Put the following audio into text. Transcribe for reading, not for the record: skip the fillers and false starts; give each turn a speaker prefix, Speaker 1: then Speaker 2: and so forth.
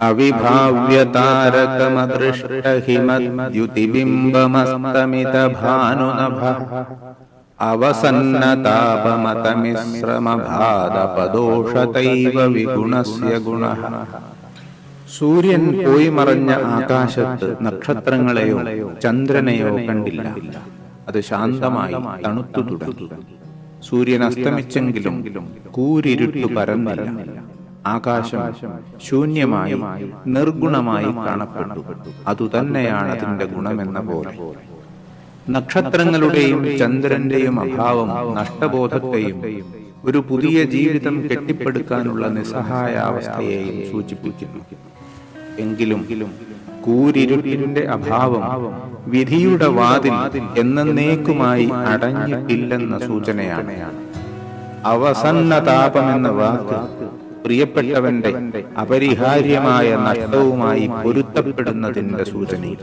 Speaker 1: അവിഭാവ്യതാരകമദൃഷ്ടഹിമദ്യുതിബിംബമസ്തമിതഭാനുനഭ അവസന്നതാപമതമിശ്രമഭാദപദോഷതൈവ വിഗുണസ്യ ഗുണഃ. സൂര്യൻ പോയി മറഞ്ഞ ആകാശത്ത് നക്ഷത്രങ്ങളെയോ ചന്ദ്രനെയോ കണ്ടില്ല. അത് ശാന്തമായി തണുത്തു തുടങ്ങി. സൂര്യൻ അസ്തമിച്ചെങ്കിലും കൂരിരുട്ടു പരന്നില്ല. ആകാശം ശൂന്യമായി നിർഗുണമായി കാണപ്പെട്ടു. അതുതന്നെയാണ് അതിന്റെ ഗുണമെന്ന പോലെ. നക്ഷത്രങ്ങളുടെയും ചന്ദ്രന്റെയും അഭാവം നഷ്ടബോധത്തെയും ഒരു പുതിയ ജീവിതം കെട്ടിപ്പടുക്കാനുള്ള നിസ്സഹായാവസ്ഥയെയും സൂചിപ്പിക്കുന്നു. എങ്കിലും കൂരിരുട്ടിന്റെ അഭാവം വിധിയുടെ വാതിൽ എന്നേക്കുമായി അടഞ്ഞിട്ടില്ലെന്ന സൂചനയാണ്. അവസന്നതാപമെന്ന വാക്ക് പ്രിയപ്പെട്ടവന്റെ അപരിഹാര്യമായ നഷ്ടവുമായി പൊരുത്തപ്പെടുന്നതിന്റെ സൂചന.